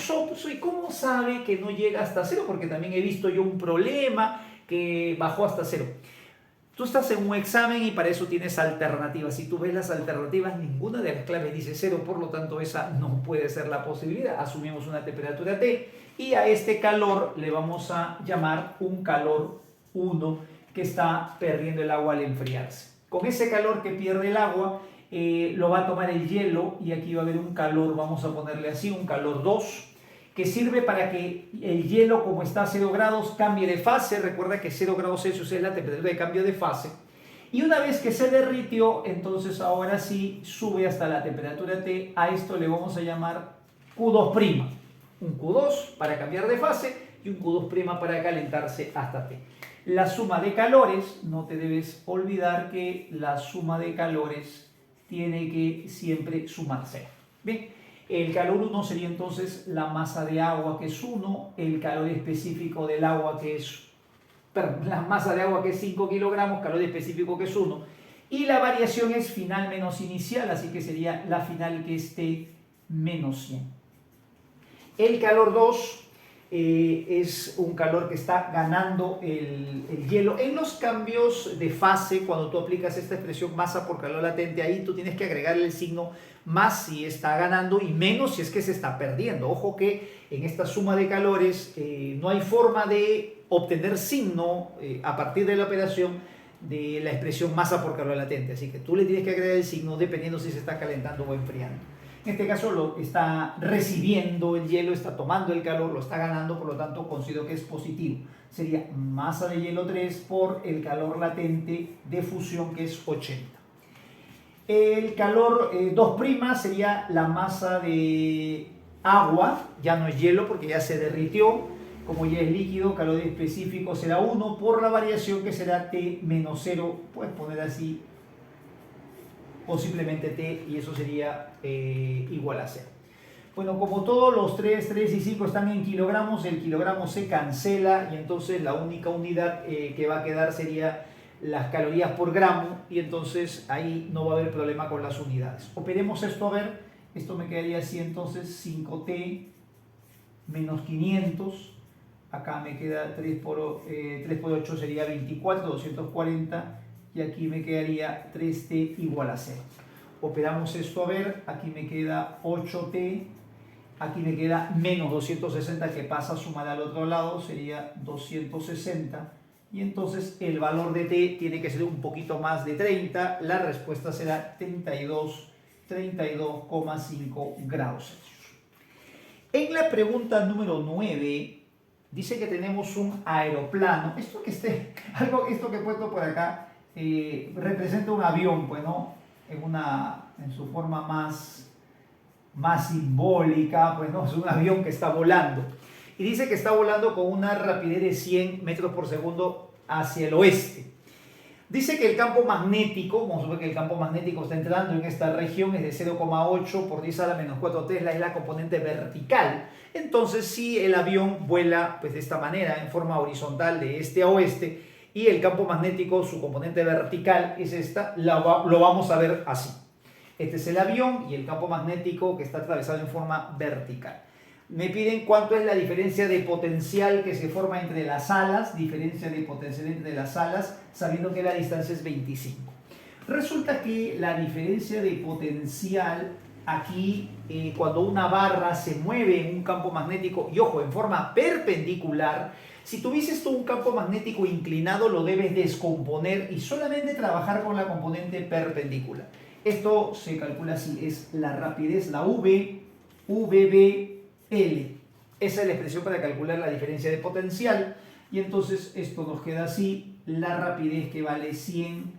¿y cómo sabe que no llega hasta cero? Porque también he visto yo un problema que bajó hasta cero. Tú estás en un examen y para eso tienes alternativas. Si tú ves las alternativas, ninguna de las claves dice cero, por lo tanto esa no puede ser la posibilidad. Asumimos una temperatura T y a este calor le vamos a llamar un calor 1 que está perdiendo el agua al enfriarse. Con ese calor que pierde el agua lo va a tomar el hielo y aquí va a haber un calor, vamos a ponerle así, un calor 2, que sirve para que el hielo, como está a 0 grados, cambie de fase. Recuerda que 0 grados Celsius es la temperatura de cambio de fase. Y una vez que se derritió, entonces ahora sí sube hasta la temperatura T. A esto le vamos a llamar Q2'. Un Q2 para cambiar de fase y un Q2' para calentarse hasta T. La suma de calores, no te debes olvidar que la suma de calores tiene que siempre sumarse. Bien. El calor 1 sería entonces la masa de agua, que es 1, el calor específico del agua, que es, perdón, la masa de agua, que es 5 kilogramos, calor específico, que es 1, y la variación es final menos inicial, así que sería la final, que es T menos 100. El calor 2 es un calor que está ganando el hielo. En los cambios de fase, cuando tú aplicas esta expresión masa por calor latente, ahí tú tienes que agregarle el signo más si está ganando y menos si es que se está perdiendo. Ojo que en esta suma de calores no hay forma de obtener signo a partir de la operación de la expresión masa por calor latente. Así que tú le tienes que agregar el signo dependiendo si se está calentando o enfriando. En este caso lo está recibiendo el hielo, está tomando el calor, lo está ganando, por lo tanto considero que es positivo. Sería masa de hielo 3 por el calor latente de fusión, que es 80. El calor 2' sería la masa de agua, ya no es hielo porque ya se derritió, como ya es líquido, calor específico será 1 por la variación, que será T menos 0, puedes poner así, o simplemente T, y eso sería igual a 0. Bueno, como todos los 3 y 5 están en kilogramos, el kilogramo se cancela y entonces la única unidad que va a quedar sería las calorías por gramo, y entonces ahí no va a haber problema con las unidades. Operemos esto, a ver, esto me quedaría así, entonces 5T menos 500, acá me queda 3 por 8 sería 24, 240, y aquí me quedaría 3T igual a 0. Operamos esto, a ver, aquí me queda 8T, aquí me queda menos 260 que pasa a sumar al otro lado, sería 260, y entonces el valor de T tiene que ser un poquito más de 30, la respuesta será 32,5 grados Celsius. En la pregunta número 9, dice que tenemos un aeroplano. Esto que he puesto por acá representa un avión, pues, ¿no? En su forma más simbólica, pues, ¿no? Es un avión que está volando. Y dice que está volando con una rapidez de 100 metros por segundo hacia el oeste. Dice que el campo magnético, vamos a ver que el campo magnético está entrando en esta región, es de 0,8 por 10 a la menos 4 Tesla, es la componente vertical. Entonces, si el avión vuela pues de esta manera, en forma horizontal, de este a oeste, y el campo magnético, su componente vertical es esta, lo vamos a ver así. Este es el avión y el campo magnético que está atravesado en forma vertical. Me piden cuánto es la diferencia de potencial que se forma entre las alas, sabiendo que la distancia es 25. Resulta que la diferencia de potencial aquí cuando una barra se mueve en un campo magnético, y ojo, en forma perpendicular, si tuvieses tú un campo magnético inclinado, lo debes descomponer y solamente trabajar con la componente perpendicular. Esto se calcula así, es la rapidez, la VBL. Esa es la expresión para calcular la diferencia de potencial. Y entonces esto nos queda así, la rapidez que vale 100,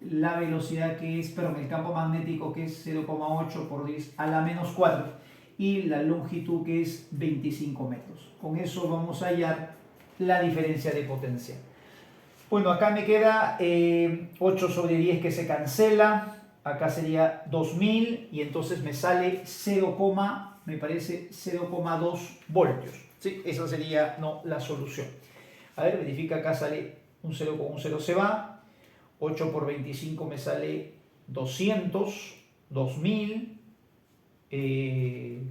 la velocidad que es, perdón, el campo magnético que es 0,8 por 10 a la menos 4 y la longitud que es 25 metros. Con eso vamos a hallar la diferencia de potencial. Bueno, acá me queda 8 sobre 10 que se cancela, acá sería 2000 y entonces me sale 0, me parece 0,2 voltios. ¿Sí? Esa sería la solución. A ver, verifica, acá sale un 0 con un 0 se va, 8 por 25 me sale 200, 2000,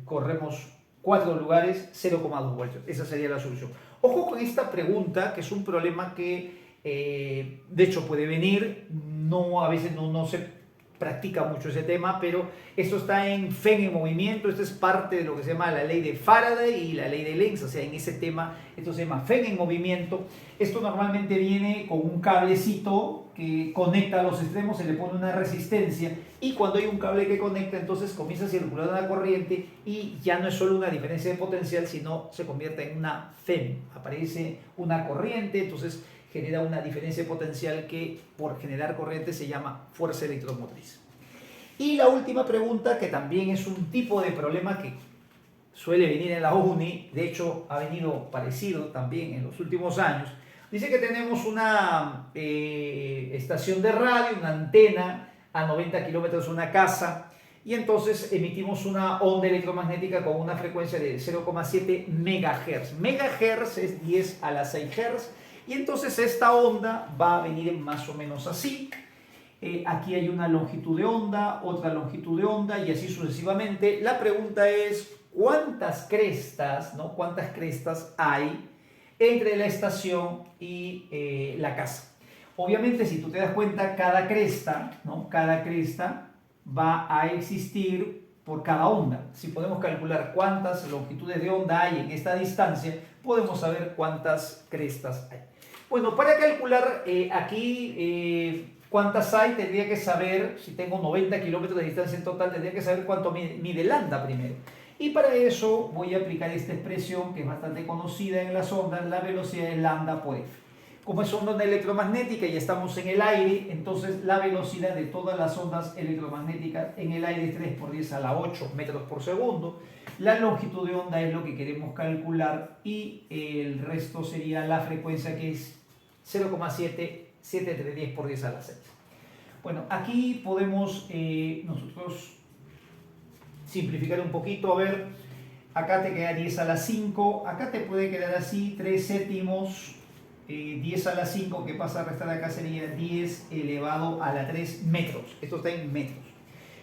corremos 4 lugares, 0,2 voltios. Esa sería la solución. Ojo con esta pregunta, que es un problema que de hecho puede venir, a veces no se practica mucho ese tema, pero esto está en Feng en movimiento, esto es parte de lo que se llama la ley de Faraday y la ley de Lenz, o sea, en ese tema, esto se llama Feng en movimiento. Esto normalmente viene con un cablecito que conecta a los extremos, se le pone una resistencia y cuando hay un cable que conecta, entonces comienza a circular una corriente y ya no es solo una diferencia de potencial, sino se convierte en una Feng, aparece una corriente, entonces genera una diferencia potencial que por generar corriente se llama fuerza electromotriz. Y la última pregunta, que también es un tipo de problema que suele venir en la uni, de hecho ha venido parecido también en los últimos años, dice que tenemos una estación de radio, una antena a 90 kilómetros de una casa, y entonces emitimos una onda electromagnética con una frecuencia de 0,7 megahertz. Megahertz es 10 a la 6 hertz. Y entonces esta onda va a venir más o menos así. Aquí hay una longitud de onda, otra longitud de onda y así sucesivamente. La pregunta es, ¿cuántas crestas, cuántas crestas hay entre la estación y la casa? Obviamente, si tú te das cuenta, cada cresta va a existir por cada onda. Si podemos calcular cuántas longitudes de onda hay en esta distancia, podemos saber cuántas crestas hay. Bueno, para calcular aquí cuántas hay, tendría que saber, si tengo 90 kilómetros de distancia en total, tendría que saber cuánto mide lambda primero. Y para eso voy a aplicar esta expresión que es bastante conocida en las ondas, la velocidad de lambda por F. Como es onda electromagnética y estamos en el aire, entonces la velocidad de todas las ondas electromagnéticas en el aire es 3 por 10 a la 8 metros por segundo. La longitud de onda es lo que queremos calcular y el resto sería la frecuencia que es 0,7 entre 10 por 10 a la 6. Bueno, aquí podemos nosotros simplificar un poquito. A ver, acá te queda 10 a la 5, acá te puede quedar así, 3 séptimos, 10 a la 5 que pasa a restar acá sería 10 elevado a la 3 metros. Esto está en metros.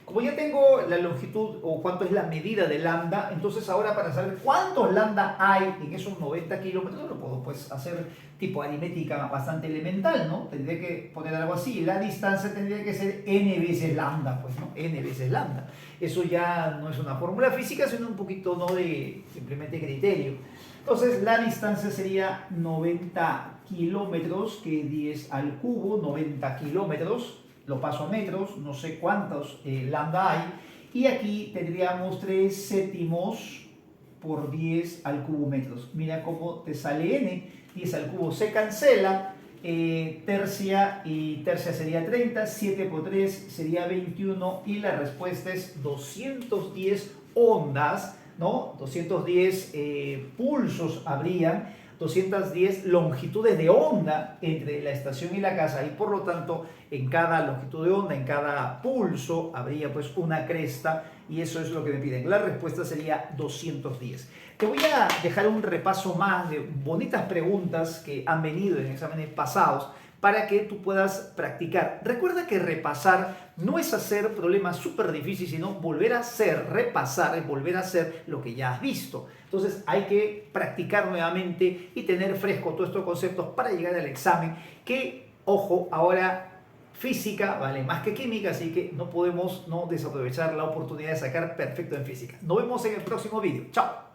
Como ya tengo la longitud o cuánto es la medida de lambda, entonces ahora para saber cuántos lambda hay en esos 90 kilómetros, lo puedo pues hacer tipo aritmética bastante elemental, ¿no? Tendría que poner algo así. La distancia tendría que ser n veces lambda, pues, ¿no? N veces lambda. Eso ya no es una fórmula física, sino un poquito, ¿no? De simplemente criterio. Entonces la distancia sería 90 kilómetros, que 10 al cubo, 90 kilómetros. Lo paso a metros, no sé cuántos lambda hay, y aquí tendríamos 3 séptimos por 10 al cubo metros. Mira cómo te sale n, 10 al cubo se cancela, tercia y tercia sería 30, 7 por 3 sería 21 y la respuesta es 210 ondas, ¿no? 210 pulsos habría, 210 longitudes de onda entre la estación y la casa y por lo tanto en cada longitud de onda, en cada pulso habría pues una cresta y eso es lo que me piden. La respuesta sería 210. Te voy a dejar un repaso más de bonitas preguntas que han venido en exámenes pasados para que tú puedas practicar. Recuerda que repasar no es hacer problemas súper difíciles, sino volver a hacer, repasar es volver a hacer lo que ya has visto. Entonces hay que practicar nuevamente y tener fresco todos estos conceptos para llegar al examen que, ojo, ahora física vale más que química, así que no podemos no desaprovechar la oportunidad de sacar perfecto en física. Nos vemos en el próximo vídeo. Chao.